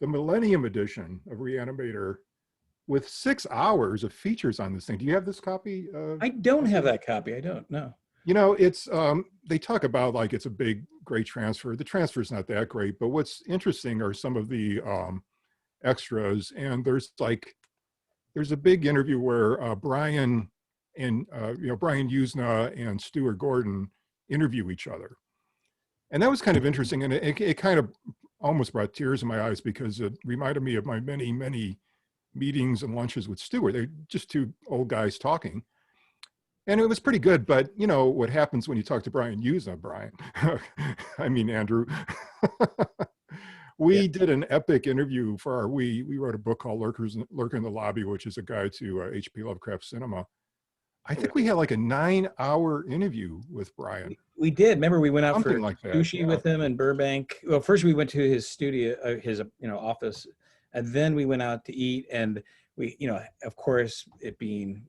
the Millennium edition of Re-Animator with 6 hours of features on this thing. Do you have this copy? I don't have that copy. I don't know. You know, it's they talk about like it's a big, great transfer. The transfer is not that great, but what's interesting are some of the extras. And there's a big interview where Brian and Brian Yuzna and Stuart Gordon interview each other, and that was kind of interesting. And it kind of almost brought tears in my eyes because it reminded me of my many meetings and lunches with Stuart. They're just two old guys talking. And it was pretty good, but you know what happens when you talk to Brian Yuzna, I mean, Andrew. We did an epic interview for we wrote a book called Lurker in the Lobby, which is a guide to H.P. Lovecraft Cinema. I think we had like a 9-hour interview with Brian. We did. Remember, we went out Something for like that, sushi with him in Burbank. Well, first we went to his studio, his office, and then we went out to eat. And we, of course, it being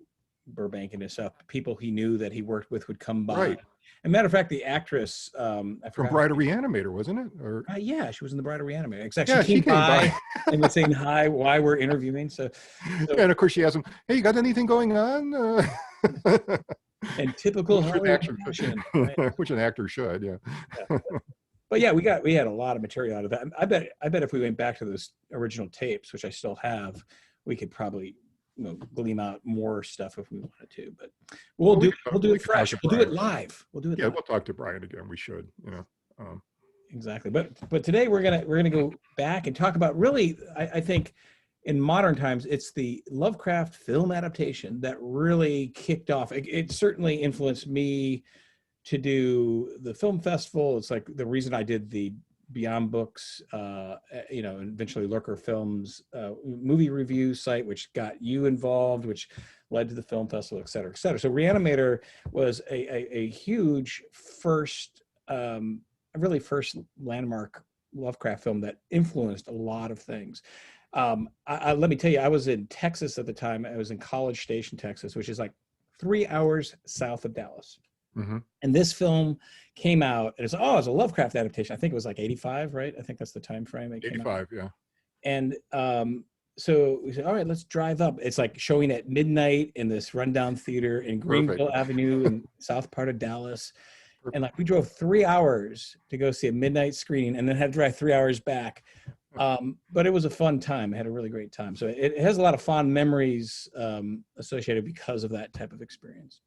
Burbank and his stuff, people he knew that he worked with would come by. Right. As a matter of fact, the actress from Bride of Re-Animator, wasn't it? Or yeah, she was in the Bride of Re-Animator. Exactly. Yeah, she came by and was saying hi while we're interviewing. So and of course she asked him, "Hey, you got anything going on?" And typical which right? an actor should, yeah. But yeah, we had a lot of material out of that. I bet if we went back to those original tapes, which I still have, we could probably glean out more stuff if we wanted to. But we'll do it fresh. We'll do it live. We'll do it. Yeah, live. We'll talk to Brian again. We should, Exactly. But today we're gonna go back and talk about really. I think in modern times it's the Lovecraft film adaptation that really kicked off. It certainly influenced me to do the film festival. It's like the reason I did the Beyond Books, and eventually Lurker Films movie review site, which got you involved, which led to the film festival, et cetera, et cetera. So Re-Animator was a huge first landmark Lovecraft film that influenced a lot of things. Let me tell you, I was in Texas at the time. I was in College Station, Texas, which is like 3 hours south of Dallas. Mm-hmm. And this film came out, and it's a Lovecraft adaptation. I think it was like 85, right? I think that's the time frame. 85, yeah. And so we said, all right, let's drive up. It's like showing at midnight in this rundown theater in Greenville Avenue in south part of Dallas. Perfect. And like we drove 3 hours to go see a midnight screening, and then had to drive 3 hours back. But it was a fun time. I had a really great time. So it has a lot of fond memories associated because of that type of experience.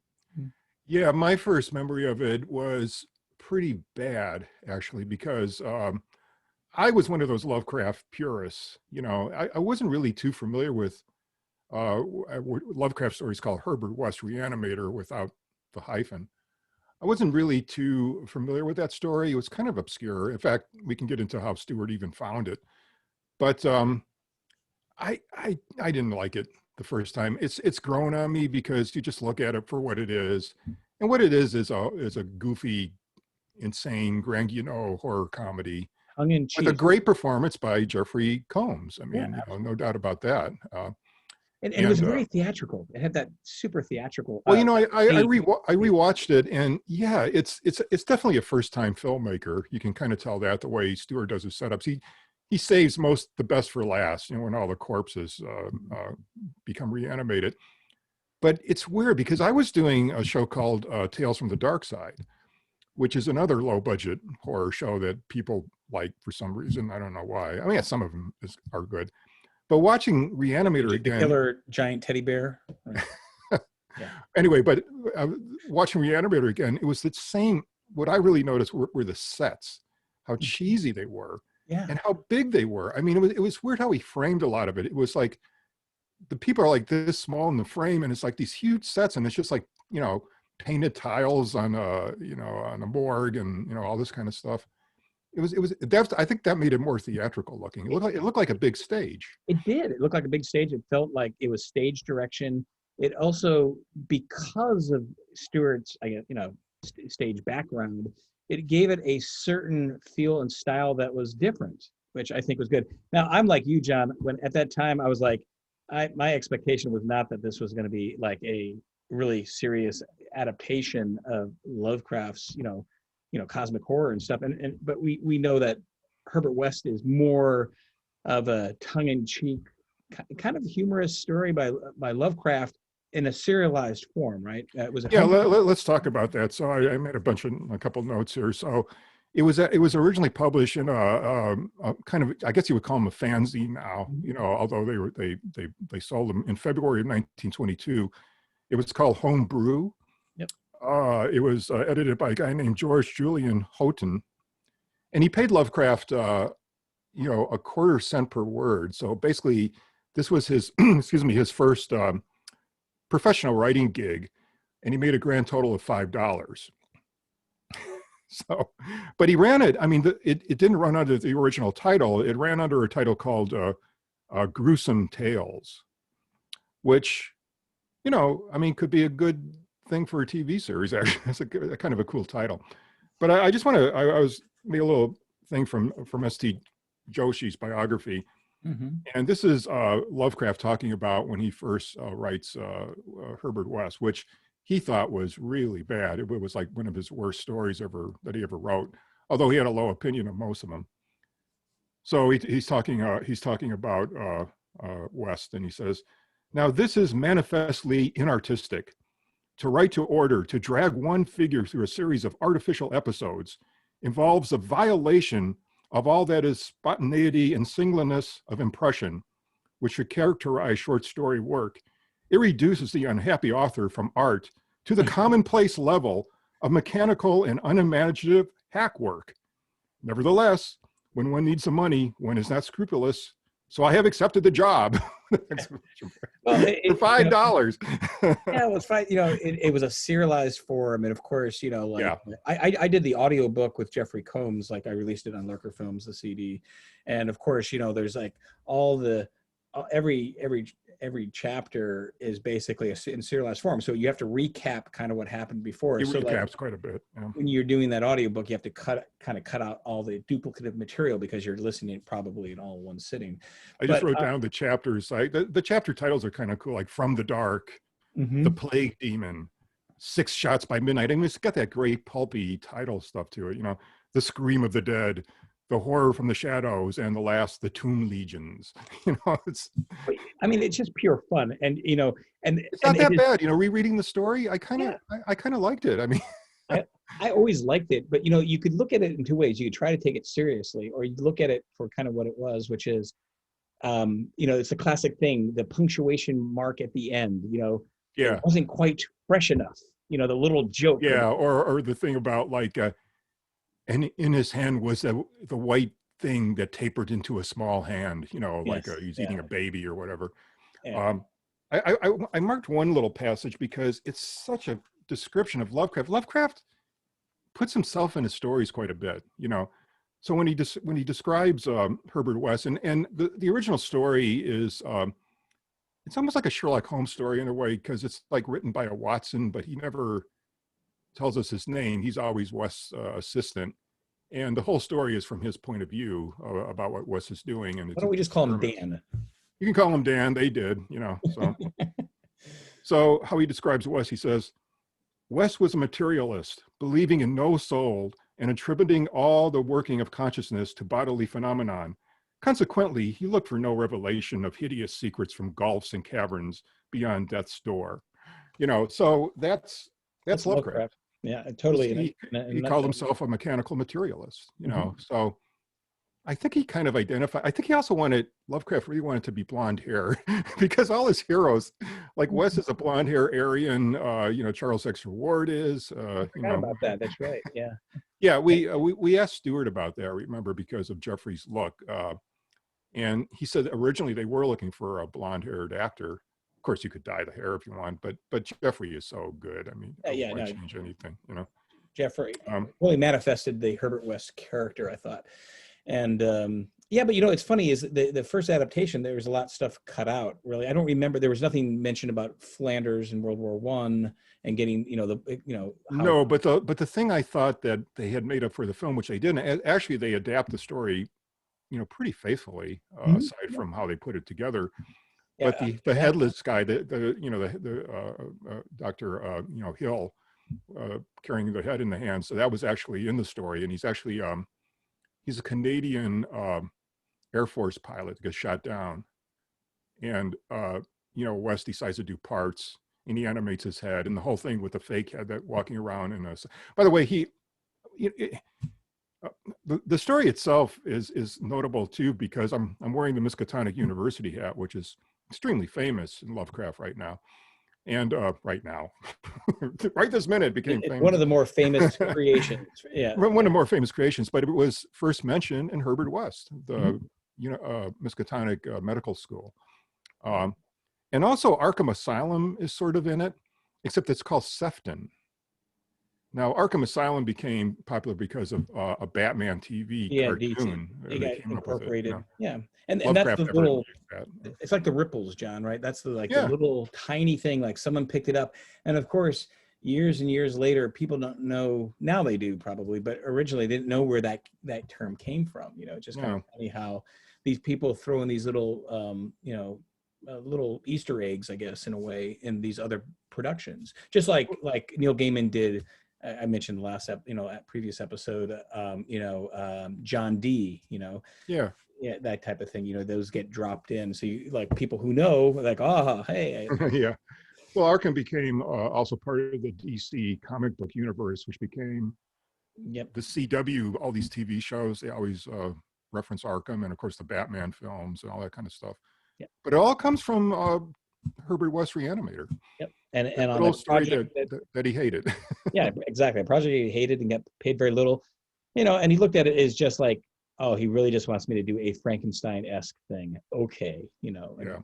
Yeah, my first memory of it was pretty bad, actually, because I was one of those Lovecraft purists. I wasn't really too familiar with Lovecraft stories called Herbert West Reanimator without the hyphen. I wasn't really too familiar with that story. It was kind of obscure. In fact, we can get into how Stuart even found it. But I didn't like it the first time. It's grown on me because you just look at it for what it is, and what it is a goofy, insane Grand Guignol horror comedy with a great performance by Jeffrey Combs. I mean, no doubt about that. And it was very theatrical. It had that super theatrical. Well, I rewatched it, and yeah, it's definitely a first time filmmaker. You can kind of tell that the way Stuart does his setups. He saves the best for last, when all the corpses become reanimated. But it's weird because I was doing a show called Tales from the Dark Side, which is another low budget horror show that people like for some reason. I don't know why. I mean, some of them are good. But watching Re-Animator again, the killer giant teddy bear. Yeah. Anyway, but watching Re-Animator again, it was the same. What I really noticed were the sets, how cheesy they were, and how big they were. I mean, it was weird how he framed a lot of it. It was like the people are like this small in the frame, and it's like these huge sets, and it's just like painted tiles on on a morgue and all this kind of stuff. I think that made it more theatrical looking. It looked like a big stage. It did. It looked like a big stage. It felt like it was stage direction. It also, because of Stuart's, stage background, it gave it a certain feel and style that was different, which I think was good. Now, I'm like you, John. When at that time, I was like, my expectation was not that this was going to be like a really serious adaptation of Lovecraft's, cosmic horror and stuff. But we know that Herbert West is more of a tongue-in-cheek, kind of humorous story by Lovecraft in a serialized form, right? It was a Yeah, let's talk about that. So I made a couple notes here. So it was originally published in a kind of, I guess you would call them a fanzine now, you know, although they sold them in February of 1922. It was called Home Brew. Yep. It was edited by a guy named George Julian Houghton, and he paid Lovecraft, you know, 1/4 cent per word. So basically, this was his, excuse me, his first professional writing gig, and he made a grand total of $5. So, but he ran it. I mean, it didn't run under the original title. It ran under a title called Gruesome Tales, which, you know, I mean, could be a good thing for a TV series. Actually, it's a kind of a cool title. But I just want to, I was made a little thing from S.T. Joshi's biography. And this is Lovecraft talking about when he first writes Herbert West, which he thought was really bad. It was like one of his worst stories that he ever wrote, although he had a low opinion of most of them. So he's talking about West, and he says, "Now this is manifestly inartistic. To write to order, to drag one figure through a series of artificial episodes involves a violation of all that is spontaneity and singleness of impression, which should characterize short story work. It reduces the unhappy author from art to the commonplace level of mechanical and unimaginative hack work. Nevertheless, when one needs some money, one is not scrupulous. So I have accepted the job." Well, for $5. Yeah, it was fine. You know, it was a serialized form, and of course, you know, like Yeah. I did the audio book with Jeffrey Combs, like I released it on Lurker Films, the CD, and of course, you know, there's like all the every chapter is basically in serialized form, so you have to recap kind of what happened before. He So recaps like, quite a bit. Yeah. when you're doing that audiobook, you have to cut out all the duplicative material because you're listening probably in all one sitting. I just wrote down the chapters. Like the chapter titles are kind of cool, like From the Dark, The Plague Demon, 6 Shots by Midnight. I mean, it's got that great pulpy title stuff to it, you know, The Scream of the Dead, The Horror from the Shadows, and the last, The Tomb Legions. You know, I mean, it's just pure fun, and you know, and it's not that bad. You know, rereading the story, I kind of liked it. I mean, I always liked it, but you know, you could look at it in 2 ways. You could try to take it seriously, or you look at it for kind of what it was, which is, you know, it's a classic thing, the punctuation mark at the end, you know, yeah, it wasn't quite fresh enough, you know, the little joke. yeah, or the thing about like, and in his hand was the white thing that tapered into a small hand, you know, like he's eating a baby or whatever. Yeah. I marked one little passage because it's such a description of Lovecraft. Lovecraft puts himself in his stories quite a bit, you know. So when he describes Herbert West, and the original story is, it's almost like a Sherlock Holmes story in a way, because it's like written by a Watson, but he never tells us his name. He's always West's assistant, and the whole story is from his point of view about what West is doing. And Why don't we just call him Dan? You can call him Dan. They did, you know. So, so how he describes West, he says, "West was a materialist, believing in no soul and attributing all the working of consciousness to bodily phenomenon. Consequently, he looked for no revelation of hideous secrets from gulfs and caverns beyond death's door." You know, so that's Lovecraft. Yeah, totally. He called himself a mechanical materialist, you know. So I think he kind of identified, I think he also Lovecraft really wanted to be blonde hair because all his heroes, like Wes is a blonde hair Aryan, you know, Charles Dexter Ward is, I forgot about that. That's right. Yeah. Yeah, we asked Stuart about that, remember, because of Jeffrey's look. And he said originally they were looking for a blonde haired actor. Of course, you could dye the hair if you want, but Jeffrey is so good. I mean, why change anything, you know? Jeffrey really manifested the Herbert West character, I thought. And yeah, but you know, it's funny is the first adaptation, there was a lot of stuff cut out, really. I don't remember, there was nothing mentioned about Flanders in World War I and getting, you know, no, but the thing I thought that they had made up for the film, which they didn't, actually they adapt the story, you know, pretty faithfully, aside from how they put it together. But the headless guy, the Dr. You know, Hill, carrying the head in the hand. So that was actually in the story, and he's actually he's a Canadian Air Force pilot gets shot down, and you know, West decides to do parts, and he animates his head and the whole thing with the fake head that walking around. And by the way, the story itself is notable too, because I'm wearing the Miskatonic University hat, which is extremely famous in Lovecraft right now. And right now, right this minute, became famous. One of the more famous creations. Yeah, one of the more famous creations, but it was first mentioned in Herbert West, the Miskatonic Medical School. And also Arkham Asylum is sort of in it, except it's called Sefton. Now, Arkham Asylum became popular because of a Batman TV cartoon. They got incorporated. It, yeah, and that's the little. That. It's like the ripples, John. Right? That's the the little tiny thing. Like someone picked it up, and of course, years and years later, people don't know. Now they do probably, but originally they didn't know where that term came from. You know, it's just kind of funny how these people throw in these little, little Easter eggs, I guess, in a way, in these other productions. Just like Neil Gaiman did. I mentioned the last previous episode, John Dee, yeah, that type of thing, those get dropped in. So you, like, people who know, like, hey. Yeah. Well, Arkham became also part of the DC comic book universe, which became the CW, all these TV shows, they always reference Arkham, and of course the Batman films and all that kind of stuff. Yep. But it all comes from Herbert West Reanimator. Yep. And on a story that he hated. Yeah, exactly. A project he hated and got paid very little, and he looked at it as just like, oh, he really just wants me to do a Frankenstein-esque thing. Okay, Yeah.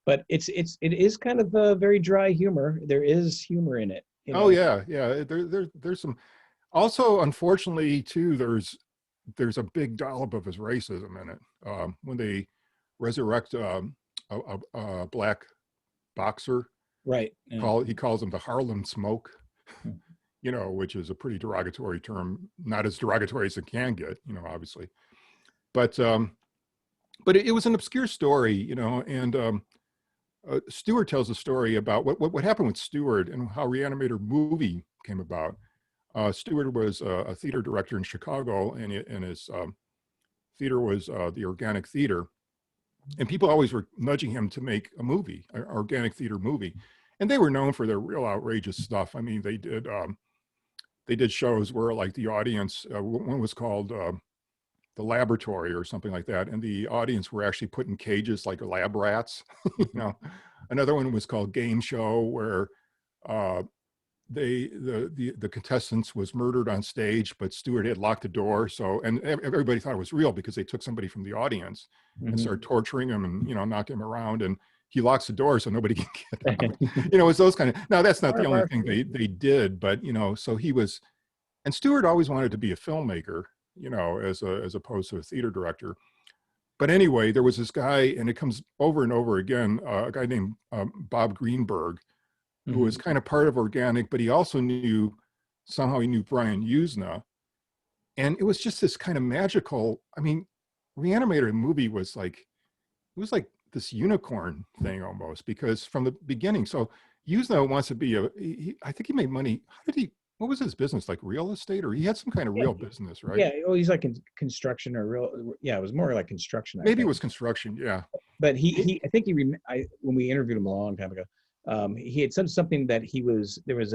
But it is kind of a very dry humor. There is humor in it. Oh yeah. There's some. Also, unfortunately, too, there's a big dollop of his racism in it. When they resurrect a black boxer. Right. Yeah. He calls him the Harlem Smoke, which is a pretty derogatory term, not as derogatory as it can get, obviously. But it was an obscure story, and Stuart tells a story about what happened with Stuart and how Re-Animator movie came about. Stuart was a theater director in Chicago, and his theater was the Organic Theater. And people always were nudging him to make a movie, an organic theater movie. And they were known for their real outrageous stuff. I mean, they did shows where, like, the audience, one was called The Laboratory or something like that. And the audience were actually put in cages like lab rats. Another one was called Game Show, where the contestants was murdered on stage, but Stuart had locked the door. So, and everybody thought it was real because they took somebody from the audience and started torturing him and, knocking him around, and he locks the door so nopody can get out. It's those kind of, now that's not the only thing they did, but, so he was, and Stuart always wanted to be a filmmaker, as opposed to a theater director. But anyway, there was this guy, and it comes over and over again, a guy named Bob Greenberg, who was kind of part of Organic, but he also somehow he knew Brian Yuzna. And it was just this kind of magical, I mean, Re-Animator movie was like, it was like this unicorn thing almost, because from the beginning, so Yuzna wants to be I think he made money. What was his business, like real estate, or he had some kind of real business, right? Yeah, well, he's like in construction or it was more like construction. Maybe it was construction, yeah. But I think when we interviewed him a long time ago, he had said something that there was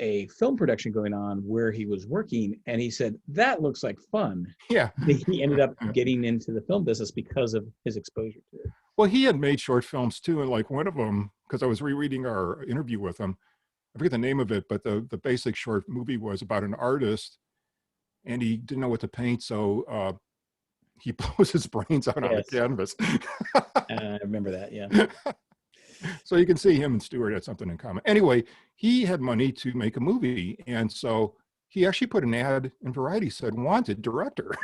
a film production going on where he was working, and he said, that looks like fun. Yeah. He ended up getting into the film business because of his exposure to it. Well, he had made short films too, and like one of them, because I was rereading our interview with him, I forget the name of it, but the basic short movie was about an artist, and he didn't know what to paint, so he blows his brains out on the canvas. I remember that, yeah. So you can see him and Stuart had something in common. Anyway, he had money to make a movie, and so he actually put an ad in Variety, said, wanted director.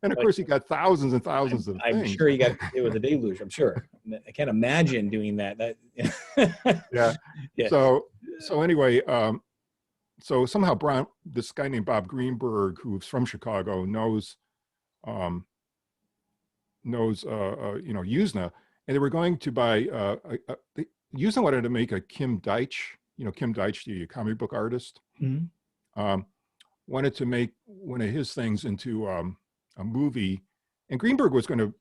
And of course, he got thousands and thousands of things. I'm sure it was a deluge, I'm sure. I can't imagine doing that. Yeah. So anyway, so somehow this guy named Bob Greenberg, who's from Chicago, knows Yuzna. And they were going to buy, Yuzna wanted to make a Kim Deitch, Kim Deitch, the comic book artist, wanted to make one of his things into a movie. And Greenberg was going to,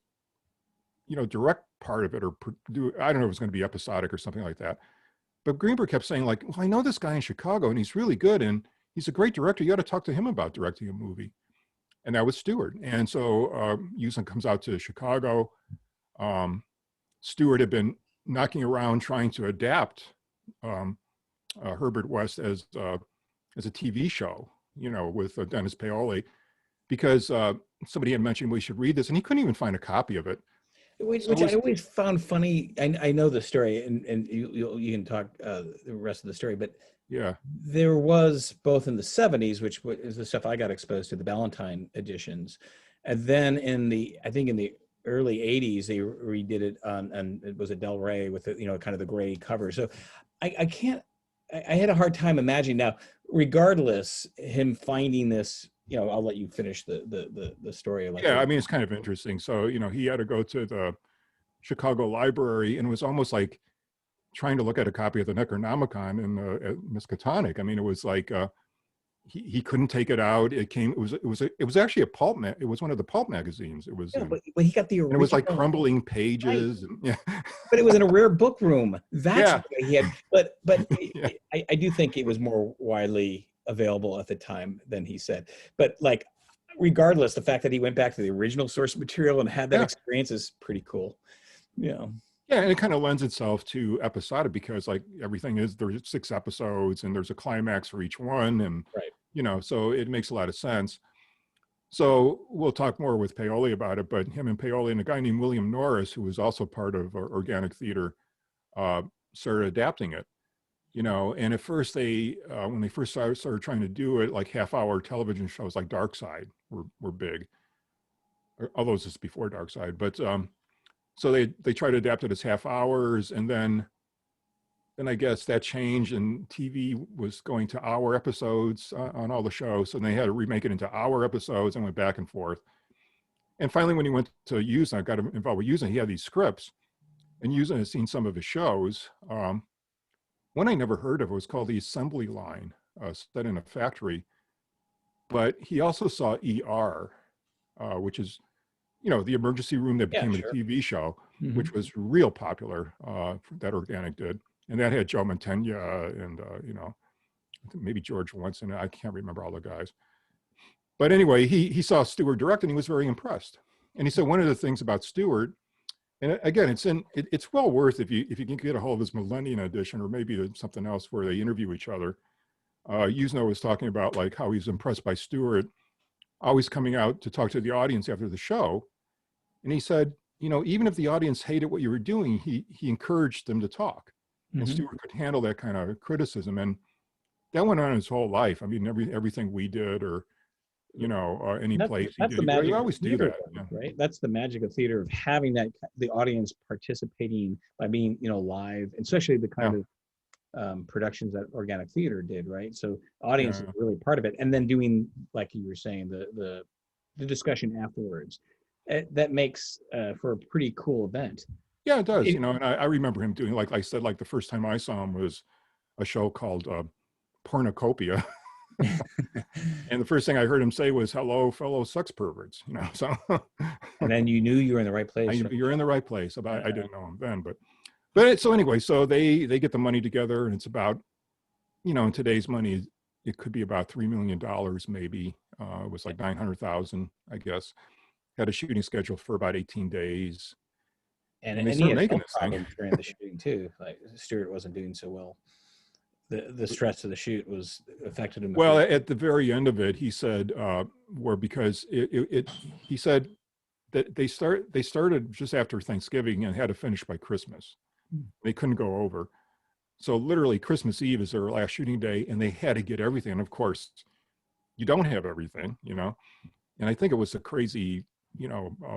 direct part of it or do, I don't know if it was going to be episodic or something like that. But Greenberg kept saying like, well, I know this guy in Chicago and he's really good and he's a great director. You got to talk to him about directing a movie. And that was Stuart. And so Yuzna comes out to Chicago. Stuart had been knocking around trying to adapt Herbert West as a TV show, with Dennis Paoli, because somebody had mentioned we should read this, and he couldn't even find a copy of it. Which I always found funny. I know the story, and you can talk the rest of the story, but yeah, there was both in the 70s, which is the stuff I got exposed to, the Ballantine editions, and then in the early 80s they redid it on it was a Del Rey with kind of the gray cover. So I had a hard time imagining now, regardless, him finding this. I'll let you finish the story. Yeah, I mean, it's kind of interesting. So, he had to go to the Chicago Library, and it was almost like trying to look at a copy of the Necronomicon in Miskatonic. I mean, it was like he couldn't take it out. It was actually it was one of the pulp magazines. It was, but he got the original. It was like crumbling pages. Right. And, but it was in a rare book room. That's what he had. But yeah. I do think it was more widely available at the time than he said. But like, regardless, the fact that he went back to the original source material and had that experience is pretty cool. Yeah, and it kind of lends itself to episodic, because like everything is, there's 6 episodes and there's a climax for each one, and so it makes a lot of sense. So we'll talk more with Paoli about it, but him and Paoli and a guy named William Norris, who was also part of Organic Theater, started adapting it. And at first when they first started trying to do it, like half-hour television shows like Dark Side were big, although this is before Dark Side. But so they tried to adapt it as half hours, and then I guess that changed, and TV was going to hour episodes on all the shows, so they had to remake it into hour episodes and went back and forth. And finally, when he went to Yuzna, got involved with Yuzna, he had these scripts, and Yuzna had seen some of his shows. One I never heard of was called The Assembly Line, set in a factory. But he also saw ER, which is, the emergency room that became a TV show, which was real popular, that Organic did. And that had Joe Mantegna and, maybe George Wenson. I can't remember all the guys. But anyway, he saw Stuart direct, and he was very impressed. And he said one of the things about Stuart, and again, it's well worth, if you can get a hold of his Millennium edition, or maybe something else where they interview each other. Yuzna was talking about like how he's impressed by Stuart always coming out to talk to the audience after the show. And he said, even if the audience hated what you were doing, he encouraged them to talk. And Stuart could handle that kind of criticism. And that went on his whole life. I mean, everything we did, or any place he did. The magic. You always do that, right? That's the magic of theater, of having the audience participating by being, live, especially the kind of productions that Organic Theater did, right? So audience is really part of it, and then doing, like you were saying, the discussion afterwards. That makes for a pretty cool event. Yeah, it does. And I remember him doing, like I said, like the first time I saw him was a show called Pornocopia. And the first thing I heard him say was, "Hello, fellow sex perverts," so. And then you knew you were in the right place. You're in the right place. I didn't know him then, but so anyway, so they get the money together, and it's about, in today's money, it could be about $3 million maybe. It was like 900,000, I guess. Had a shooting schedule for about 18 days. And they he started had making this thing during the shooting too. Like Stuart wasn't doing so well. The stress of the shoot was affected him. Well, at the very end of it, he said, because he said that they started just after Thanksgiving and had to finish by Christmas. They couldn't go over. So literally Christmas Eve is their last shooting day, and they had to get everything. And of course, you don't have everything, And I think it was a crazy,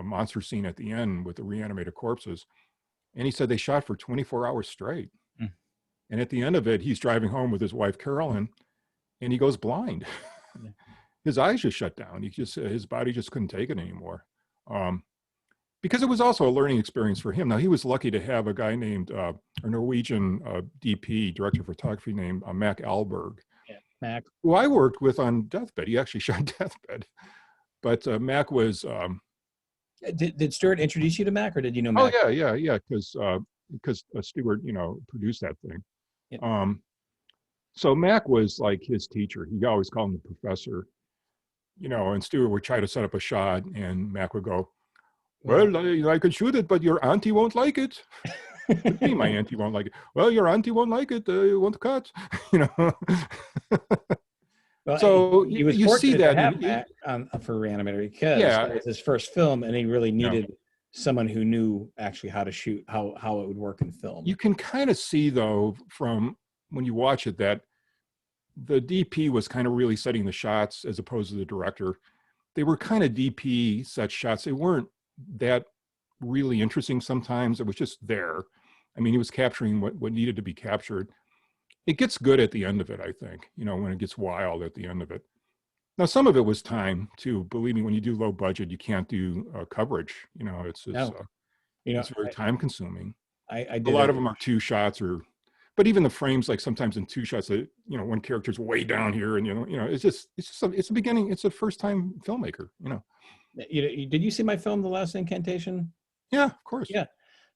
monster scene at the end with the reanimated corpses. And he said they shot for 24 hours straight. And at the end of it, he's driving home with his wife, Carolyn, and he goes blind. His eyes just shut down. His body just couldn't take it anymore. Because it was also a learning experience for him. Now, he was lucky to have a guy named, a Norwegian DP, director of photography, named Mac AHLBERG, who I worked with on Deathbed. He actually shot Deathbed. But Mac was, Did Stuart introduce you to Mac, or did you know Oh Mac? yeah, because Stewart, produced that thing. Yeah. So Mac was like his teacher. He always called him the professor, and Stewart would try to set up a shot, and Mac would go, "Well, I could shoot it, but your auntie won't like it." What do you mean my auntie won't like it? Well, your auntie won't like it. You won't cut, Well, So he was you see fortunate to that, have Mac for Re-Animator, because yeah, that was his first film, and he really yeah. needed someone who knew actually how to shoot, how it would work in film. You can kind of see though from when you watch it that the DP was kind of really setting the shots as opposed to the director. They were kind of DP set shots. They weren't that really interesting sometimes. It was just there. I mean, he was capturing what needed to be captured. It gets good at the end of it, I think, when it gets wild at the end of it. Now, some of it was time too. Believe me, when you do low budget, you can't do coverage. It's very time consuming. I did a lot of them are 2 shots but even the frames, like sometimes in 2 shots, one character's way down here, and it's a beginning. It's a first time filmmaker. Did you see my film, The Last Incantation? Yeah, of course. Yeah.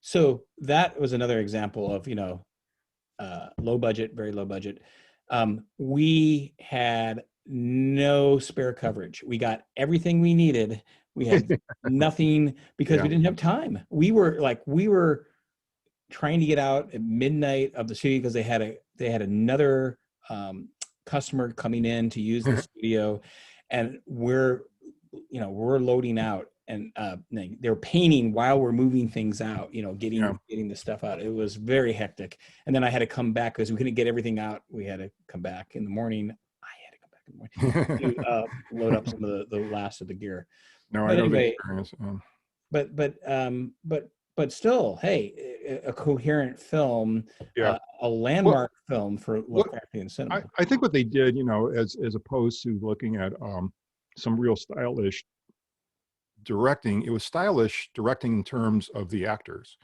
So that was another example of low budget, very low budget. We had no spare coverage. We got everything we needed. We had nothing because we didn't have time. We were trying to get out at midnight of the studio because they had another customer coming in to use the studio, and we're loading out, and they're painting while we're moving things out, getting the stuff out. It was very hectic. And then I had to come back because we couldn't get everything out. We had to come back in the morning. I had to come back in the morning to load up some of the last of the gear. No, but I know anyway, the experience. But still, hey, a coherent film, a landmark film for Lovecraftian cinema. I think what they did, as opposed to looking at some real stylish directing, it was stylish directing in terms of the actors,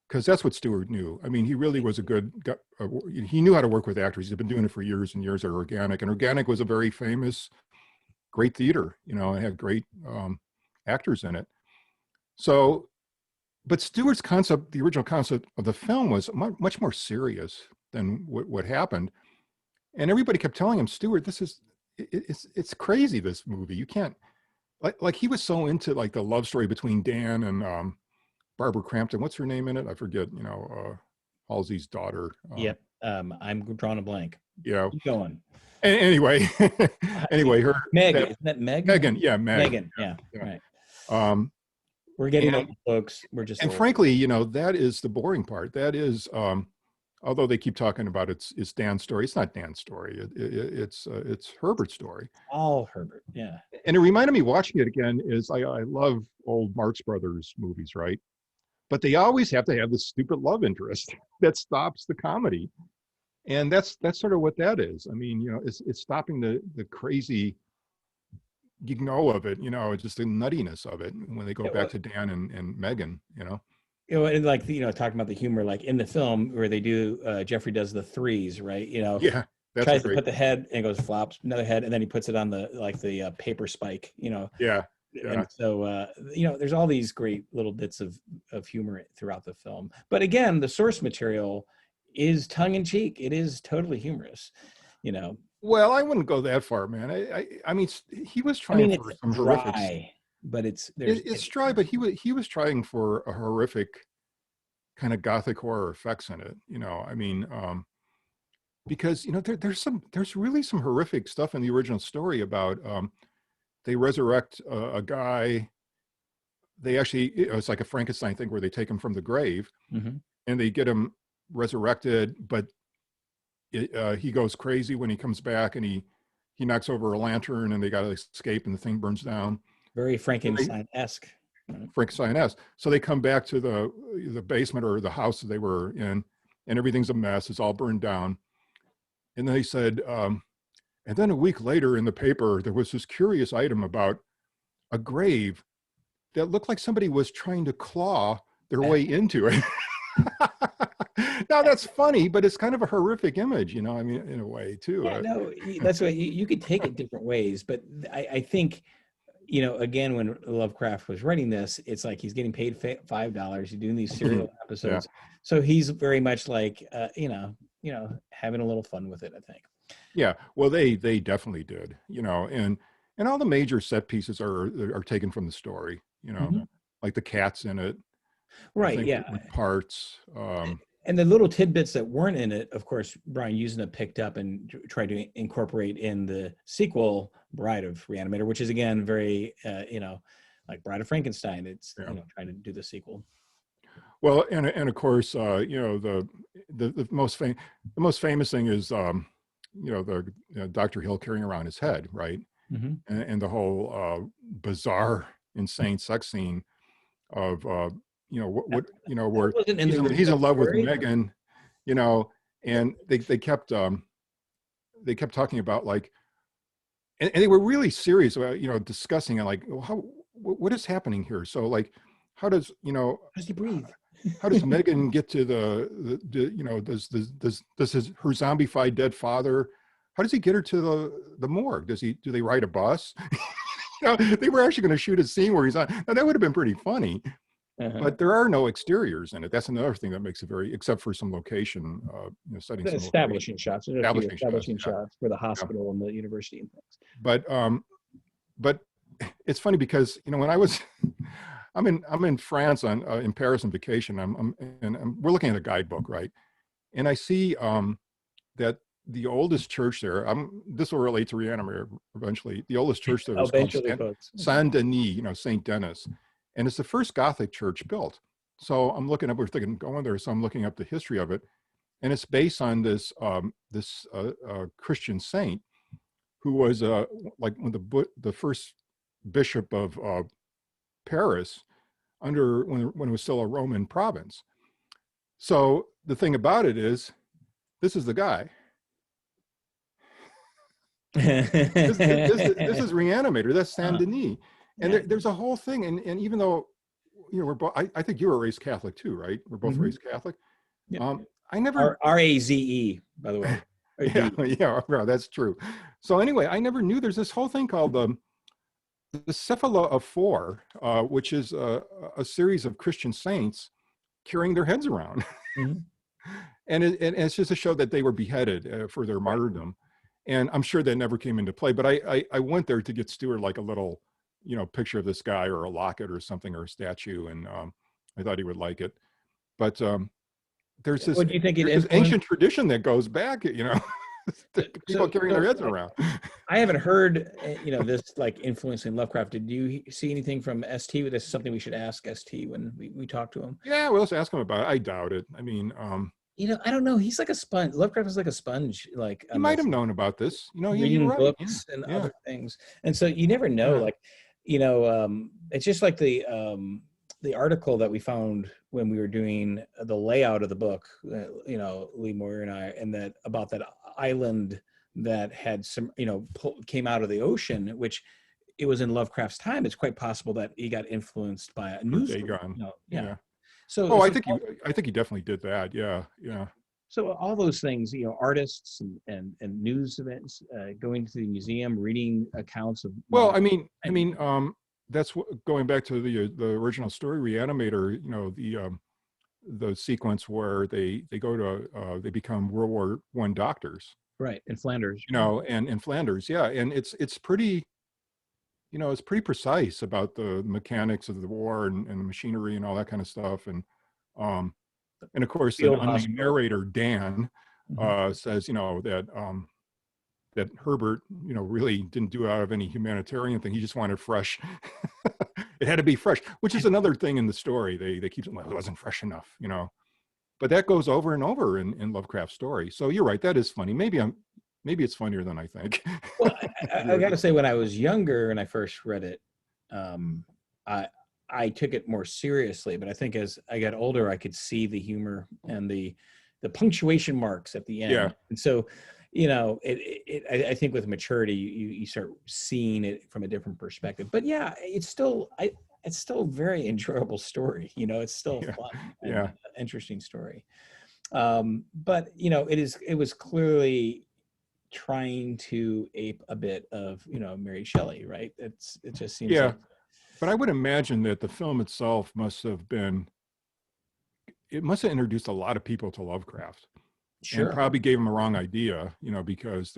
because that's what Stuart knew. I mean, he really was a good guy. He knew how to work with actors. He's been doing it for years and years at Organic, and Organic was a very famous, great theater. It had great actors in it. So, but Stuart's concept, the original concept of the film, was much more serious than what happened. And everybody kept telling him, Stuart, it's crazy, this movie. You can't, like he was so into like the love story between Dan and Barbara Crampton. What's her name in it? I forget, Halsey's daughter. I'm drawing a blank. Yeah. Keep going. Anyway, her Meg, isn't that Meg? Megan, yeah, Megan, yeah. Right. We're getting old, folks. We're just old. Frankly, that is the boring part. That is, although they keep talking about it's Dan's story, it's not Dan's story. It's Herbert's story. All Herbert, yeah. And it reminded me, watching it again, is I love old Marx Brothers movies, right? But they always have to have this stupid love interest that stops the comedy, and that's sort of what that is. I mean, it's stopping the crazy, of it, just the nuttiness of it when they go back to Dan and Megan, and like, talking about the humor, like in the film where they do, Jeffrey does the threes, right? Yeah, that's tries to put the head and it goes flops, another head, and then he puts it on the paper spike, Yeah. And so, there's all these great little bits of humor throughout the film. But again, the source material is tongue in cheek. It is totally humorous, Well, I wouldn't go that far, man. I mean, he was trying for some horrific. But it's dry, but he was trying for a horrific kind of gothic horror effects in it. I mean, because there's really some horrific stuff in the original story about they resurrect a guy. They actually, it's like a Frankenstein thing where they take him from the grave, and they get him resurrected, but he goes crazy when he comes back, and he knocks over a lantern, and they got to escape, and the thing burns down. Very Frankenstein-esque. Frankenstein-esque. So they come back to the basement or the house that they were in, and everything's a mess. It's all burned down. And they said, and then a week later in the paper, there was this curious item about a grave that looked like somebody was trying to claw their way into it. Now that's funny, but it's kind of a horrific image, I mean, in a way too. Yeah, no, that's why you could take it different ways, but I think, again, when Lovecraft was writing this, it's like he's getting paid $5. He's doing these serial Yeah. episodes, so he's very much like, having a little fun with it, I think. Yeah. Well, they definitely did, and all the major set pieces are taken from the story, like the cats in it, I Right. think, Yeah. with parts. And the little tidbits that weren't in it, of course, Brian Yuzna picked up and tried to incorporate in the sequel, Bride of Re-Animator, which is again very, like Bride of Frankenstein. It's trying to do the sequel. Well, and of course, the most famous thing is, the Dr. Hill carrying around his head, right? Mm-hmm. And the whole bizarre, insane sex scene of where Wasn't in the he's in love with story. Megan, and they kept talking about, like, and they were really serious about discussing it, like, well, what is happening here? So, like, how does How does he breathe? how does Megan get to does her zombified dead father, how does he get her to the morgue? Do they ride a bus? They were actually going to shoot a scene where he's on. Now, that would have been pretty funny. But there are no exteriors in it. That's another thing that makes it except for some location, setting some establishing shots. There's establishing shots, shots for the hospital and the university and things. But it's funny because when I was, I'm in France in Paris on vacation. We're looking at a guidebook, right? And I see that the oldest church there. This will relate to Re-Animator eventually. The oldest church there is called Saint Denis, Saint Denis. And it's the first Gothic church built. So I'm looking up, we're thinking going there. So I'm looking up the history of it. And it's based on this Christian saint who was like the first bishop of Paris when it was still a Roman province. So the thing about it is, this is the guy. this is Re-Animator. That's Saint Denis. And there's a whole thing, and even though we're both, I think you were raised Catholic too, right? We're both raised Catholic. Yeah. I never RAZE, by the way. Yeah, that's true. So anyway, I never knew there's this whole thing called the Cephala of Four, which is a series of Christian saints carrying their heads around, and it's just to show that they were beheaded for their martyrdom. And I'm sure that never came into play, but I went there to get Stuart like a little picture of this guy or a locket or something or a statue, and I thought he would like it. But there's this, this ancient tradition that goes back, people carrying their heads around. I haven't heard this like influencing Lovecraft. Did you see anything from ST? This is something we should ask ST when we talk to him. Yeah, well, let's ask him about it. I doubt it. I mean, I don't know. He's like a sponge. Lovecraft is like a sponge. Like, he might have known about this. Reading books and other things, and so you never know. Like, it's just like the article that we found when we were doing the layout of the book. Lee Moyer and I, and that about that island that had some, came out of the ocean, which it was in Lovecraft's time. It's quite possible that he got influenced by a news. Yeah. So, I think he definitely did that. Yeah. So all those things, artists and news events, going to the museum, reading accounts of. Well, I mean, that's going back to the original story, Re-Animator. The sequence where they go to they become World War I doctors. Right, in Flanders. And in Flanders, yeah, and it's pretty. It's pretty precise about the mechanics of the war and the machinery and all that kind of stuff. And of course, the unnamed narrator, Dan, says, that Herbert, really didn't do it out of any humanitarian thing. He just wanted fresh. It had to be fresh, which is another thing in the story. They keep saying, well, it wasn't fresh enough, But that goes over and over in Lovecraft's story. So you're right. That is funny. Maybe it's funnier than I think. Well, I got to say, when I was younger and I first read it, I took it more seriously. But I think as I got older, I could see the humor and the punctuation marks at the end. Yeah. And so, I think with maturity, you start seeing it from a different perspective. But yeah, it's still a very enjoyable story. It's still fun. And interesting story. But it was clearly trying to ape a bit of, Mary Shelley, right? It just seems Yeah, like, but I would imagine that the film itself it must have introduced a lot of people to Lovecraft and sure. probably gave them a wrong idea, because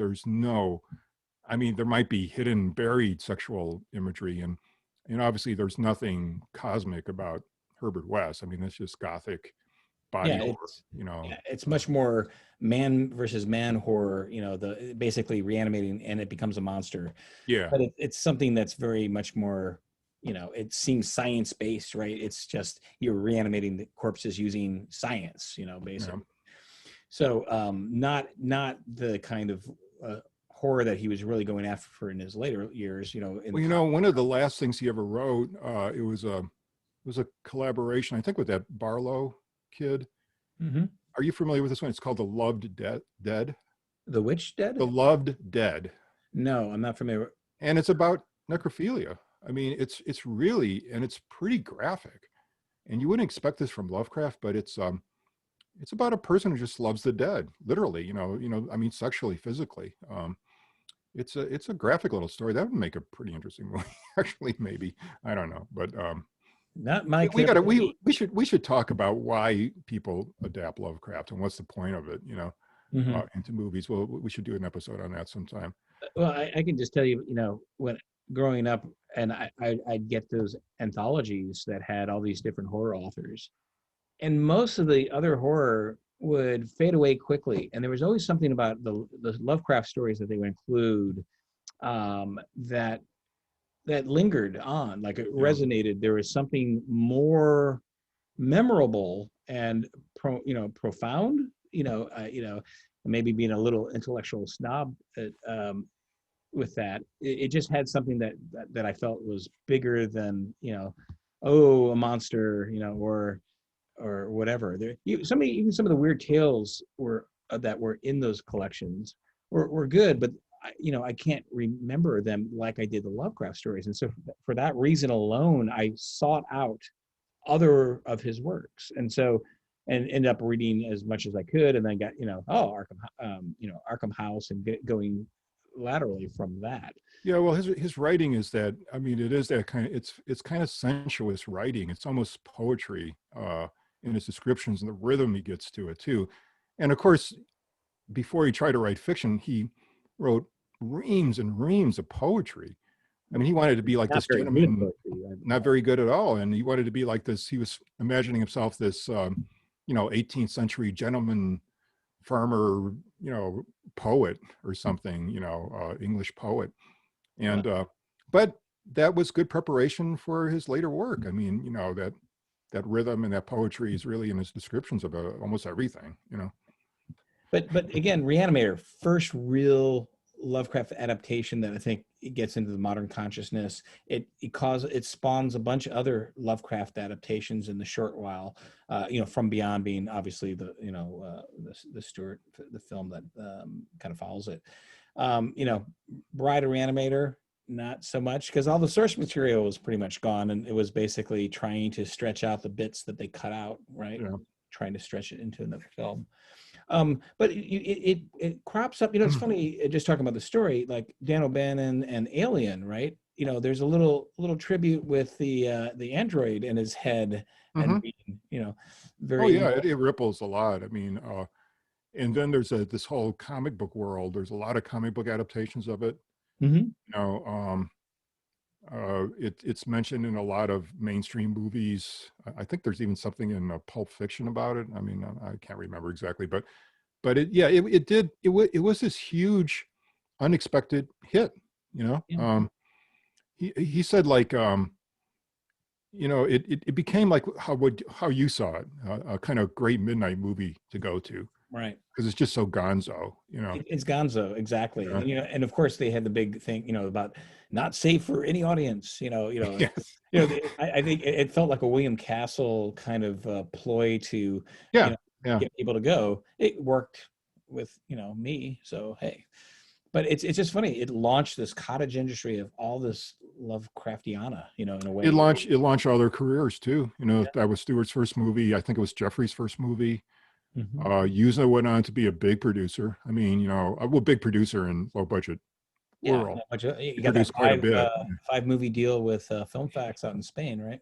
I mean, there might be hidden, buried sexual imagery, and obviously there's nothing cosmic about Herbert West. I mean, it's just gothic body Yeah, horror. it's much more man versus man horror, the basically reanimating and it becomes a monster. Yeah, But it's something that's very much more, it seems science based, right? It's just you're reanimating the corpses using science, yeah. basically. So not the kind of horror that he was really going after in his later years, Well, one of the last things he ever wrote, it was a collaboration, I think, with that Barlow kid. Mhm. Are you familiar with this one? It's called The Loved Dead. The Witch Dead? The Loved Dead. No, I'm not familiar. And it's about necrophilia. I mean, it's really, and it's pretty graphic. And you wouldn't expect this from Lovecraft, but it's about a person who just loves the dead, literally, I mean, sexually, physically. It's a graphic little story. That would make a pretty interesting movie, actually, maybe. I don't know. But Not my we cup gotta of tea. we should talk about why people adapt Lovecraft and what's the point of it, Mhm. into movies. Well, we should do an episode on that sometime. Well, I can just tell you, when growing up, and I'd get those anthologies that had all these different horror authors, and most of the other horror would fade away quickly. And there was always something about the Lovecraft stories that they would include, that lingered on, like it Yeah. resonated. There was something more memorable and profound. Maybe being a little intellectual snob, with that, it just had something that I felt was bigger than, oh, a monster, or whatever. Even some of the weird tales that were in those collections were good, but I can't remember them like I did the Lovecraft stories. And so for that reason alone, I sought out other of his works, and ended up reading as much as I could, and then got Arkham House, and going laterally from that. Yeah, well, his writing is that, I mean, it is that kind of, it's kind of sensuous writing. It's almost poetry in his descriptions, and the rhythm he gets to it too. And of course, before he tried to write fiction, he wrote reams and reams of poetry. I mean, he wanted to be like Not this very good gentleman, poetry. not very good at all. And he wanted to be like this. He was imagining himself this, 18th century gentleman farmer, poet or something, English poet. And, but that was good preparation for his later work. I mean, that rhythm and that poetry is really in his descriptions of almost everything. But again, Re-Animator, first real Lovecraft adaptation that I think it gets into the modern consciousness. It spawns a bunch of other Lovecraft adaptations in the short while. From Beyond being obviously the Stuart, the film that kind of follows it. Bride of Re-Animator, not so much, because all the source material was pretty much gone, and it was basically trying to stretch out the bits that they cut out, right? Yeah. Trying to stretch it into another film. But it crops up. It's funny, just talking about the story, like Dan O'Bannon and Alien, right? There's a little tribute with the android in his head, and being, very. Oh yeah, it ripples a lot. I mean, and then there's this whole comic book world. There's a lot of comic book adaptations of it. Mhm. It's mentioned in a lot of mainstream movies. I think there's even something in Pulp Fiction about it. I mean, I can't remember exactly, but it was this huge, unexpected hit. Yeah. He said, like, it became like how you saw it, a kind of great midnight movie to go to, Right. because it's just so gonzo. It's gonzo, exactly. Yeah. And of course they had the big thing, about not safe for any audience. Yes. I think it felt like a William Castle kind of ploy to, Yeah. Yeah. get people to go. It worked with me, so hey. But it's just funny. It launched this cottage industry of all this Lovecraftiana, in a way. It launched all their careers too. Yeah. That was Stewart's first movie. I think it was Jeffrey's first movie. Mhm. Yuzna went on to be a big producer. I mean, you know, well, big producer in low budget Yeah, world. you He got that produced quite a bit. 5 movie deal with Film Facts out in Spain, right?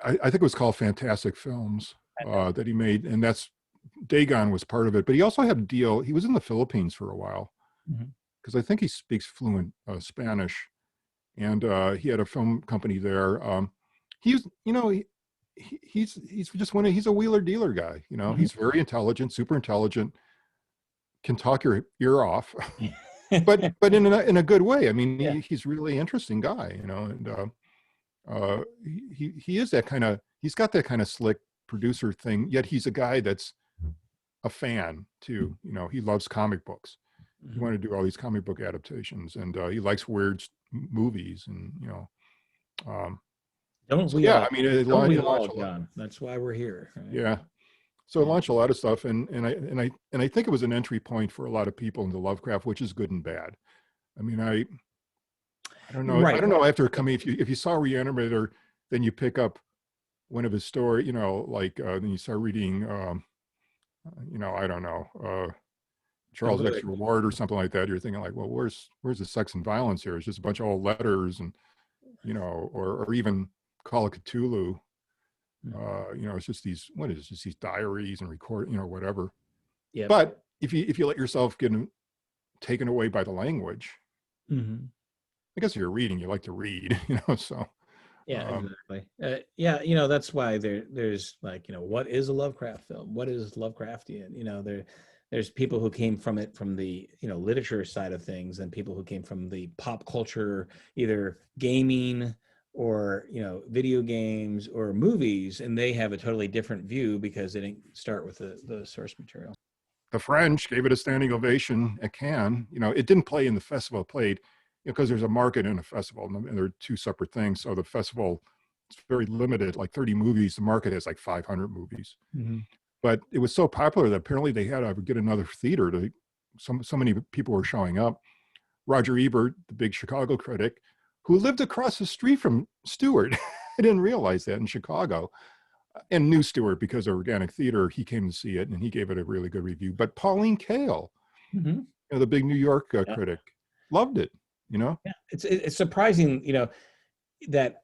I think it was called Fantastic Films Fantastic. that he made, and that's Dagon was part of it. But he also had a deal. He was in the Philippines for a while Mhm. because I think he speaks fluent Spanish, and he had a film company there. He's, you know, he's just he's a wheeler dealer guy. You know, Mhm. he's very intelligent, super intelligent, can talk your ear off, but in a good way. I mean, Yeah. he's really interesting guy. You know, and he is that kind of, he's got that kind of slick producer thing, yet he's a guy that's a fan too. You know, he loves comic books. He Mhm. wanted to do all these comic book adaptations, and he likes weird movies, and you know, Don't so we yeah, all? I mean, Don't we it all, launched a lot. John? That's why we're here, right? Yeah, so it launched a lot of stuff, and I think it was an entry point for a lot of people into Lovecraft, which is good and bad. I mean, I don't know. I Right. don't know. After coming, if you saw Re-Animator, then you pick up one of his story, you know, like then you start reading, you know, I don't know, Charles X AHLBERG. Reward or something like that. You're thinking like, well, where's the sex and violence here? It's just a bunch of old letters, and you know, or even Call of Cthulhu. You know, it's just these, what is it? Just these diaries and record, you know, whatever. Yep. But if you let yourself get taken away by the language, Mhm. I guess if you're reading, you like to read, you know. So Yeah, um, exactly. Yeah, that's why there's like, what is a Lovecraft film? What is Lovecraftian? There's people who came from it from the, literature side of things, and people who came from the pop culture, either gaming or, video games or movies, and they have a totally different view because they didn't start with the source material. the French gave it a standing ovation at Cannes. You know, it didn't play in the festival. It played, you know, because there's a market and a festival, and they're two separate things. So the festival, it's very limited, like 30 movies. The market has like 500 movies. Mhm. But it was so popular that apparently they had to get another theater to. So many people were showing up. Roger Ebert, the big Chicago critic, who lived across the street from Stewart, I didn't realize that, in Chicago, and knew Stewart because of Organic Theater. He came to see it and he gave it a really good review. But Pauline Kael, Mhm. you know, the big New York Yeah. critic, loved it. You know, Yeah, it's surprising, that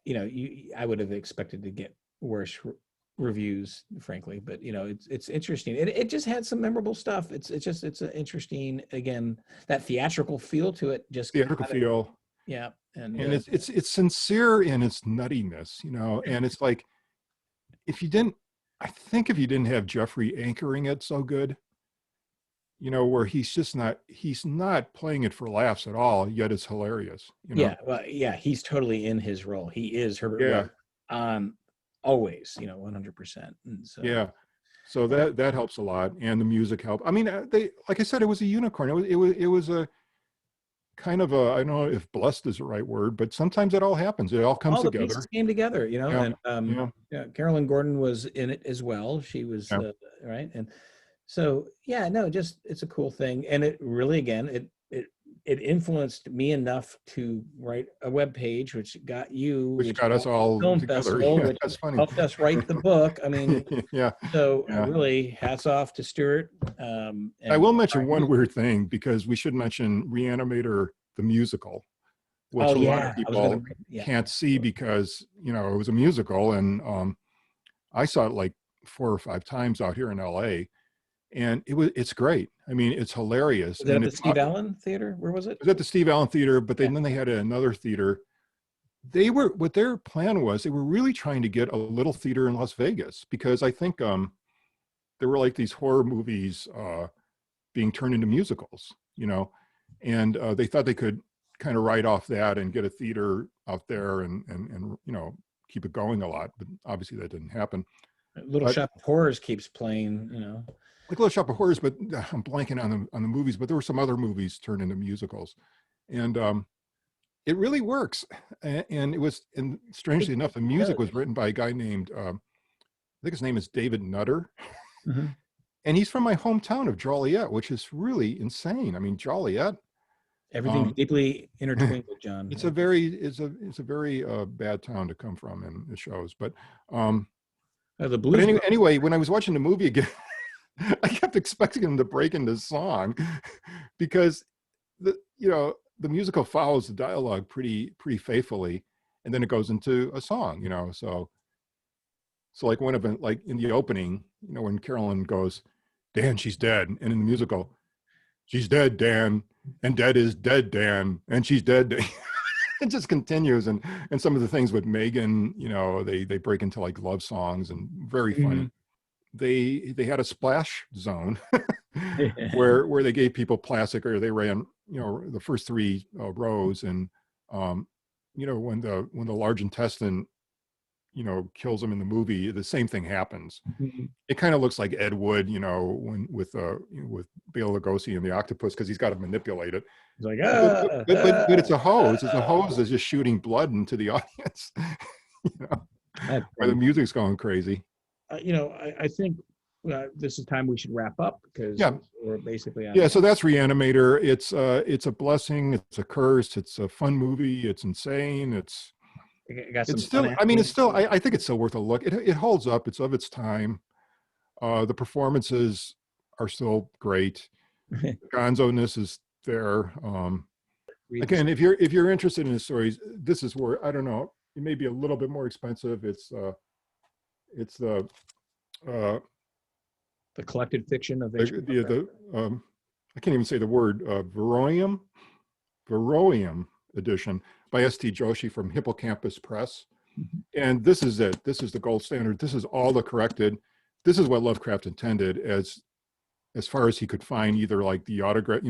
I would have expected to get worse reviews, frankly, but it's interesting. It just had some memorable stuff. It's an interesting, again, that theatrical feel to it. Just theatrical kind of, feel, yeah, and and it's sincere in its nuttiness. You know, and it's like, if you didn't, I think if you didn't have Jeffrey anchoring it so good, you know, where he's not playing it for laughs at all, yet it's hilarious, you know? yeah, well, yeah, he's totally in his role. He is Herbert Yeah, West, always, 100%. And so, yeah. So yeah. that helps a lot, and the music helped. I mean, they, like I said, it was a unicorn. It was a kind of a, I don't know if blessed is the right word, but sometimes it all happens. It all comes All the pieces together. came together, Yeah, and yeah, yeah, Carolyn Gordon was in it as well. She was yeah. right, and so yeah, no, just it's a cool thing, and it really, again, it influenced me enough to write a web page, Which which got us got the all film together. festival, Yeah, which that's funny. helped us write the book. I mean, Yeah, so yeah. really, hats off to Stuart. I And will mention one weird thing, because we should mention Re-Animator the musical, which oh a lot of yeah, I was gonna people bring, yeah. can't see because, you know, it was a musical, and I saw it like 4 or 5 times out here in LA, and it's great. I mean, it's hilarious, Was it and at the it's Steve Allen Theater? Where was it? it was at the Steve Allen Theater, but Yeah. then they had another theater. They were, what their plan was, they were really trying to get a little theater in Las Vegas, because I think there were like these horror movies being turned into musicals, you know, and they thought they could kind of write off that and get a theater out there, and you know, keep it going a lot. But obviously that didn't happen. Little But Shop of Horrors keeps playing, like Little Shop of Horrors, but I'm blanking on the movies. But there were some other movies turned into musicals, and it really works. And it was, and It strangely enough, the music does. was written by a guy named I think his name is David Nutter, Mhm. and he's from my hometown of Joliet, which is really insane. I mean, Joliet. Everything's Um, deeply intertwined with John. it's a very bad town to come from, in the shows. The But Blues Brothers. anyway, when I was watching the movie again, I kept expecting him to break into song because the musical follows the dialogue pretty faithfully, and then it goes into a song, so like one of them, like in the opening, when Carolyn goes, Dan, she's dead, and in the musical, she's dead, Dan, and dead is dead, Dan, and she's dead. It just continues, and some of the things with Megan, they break into like love songs and very funny. They had a splash zone where they gave people plastic, or they ran the first three rows, and when the large intestine kills them in the movie, the same thing happens. It kind of looks like Ed Wood, when with Bela Lugosi and the octopus, because he's got to manipulate it. He's like, but it's a hose. It's a hose that's just shooting blood into the audience. Where the music's going crazy. I think this is time we should wrap up, because we're basically out. Yeah, so that's Re-Animator. It's a blessing. It's a curse. It's a fun movie. It's insane. It's still, I think it's still worth a look. It holds up. It's of its time. The performances are still great. Gonzo-ness is there. Again, if you're interested in the stories, this is where, I don't know, it may be a little bit more expensive. It's the collected fiction of I can't even say the word, Variorum edition by S.T. Joshi from Hippocampus Press. And this is it. This is the gold standard. This is all the corrected. This is what Lovecraft intended as far as he could find, either like the autograph,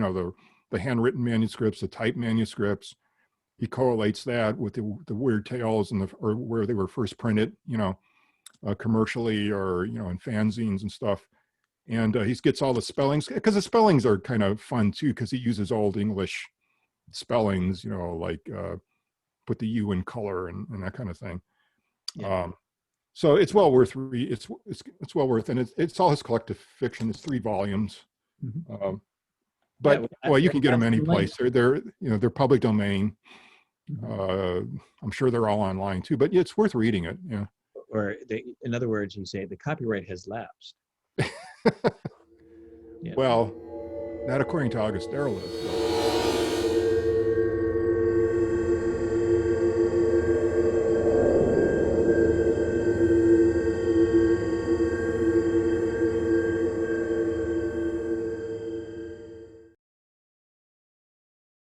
the handwritten manuscripts, the typed manuscripts. He correlates that with the weird tales or where they were first printed, commercially, or, in fanzines and stuff. And he gets all the spellings, because the spellings are kind of fun too, because he uses old English spellings, like put the U in color and that kind of thing. Yeah. So it's well worth it's well worth, and it's all his collective fiction. It's 3 volumes. But you can get them any place. They're public domain. I'm sure they're all online too, but it's worth reading it. Yeah. Or in other words, you say the copyright has lapsed. Well, not according to August Derleth.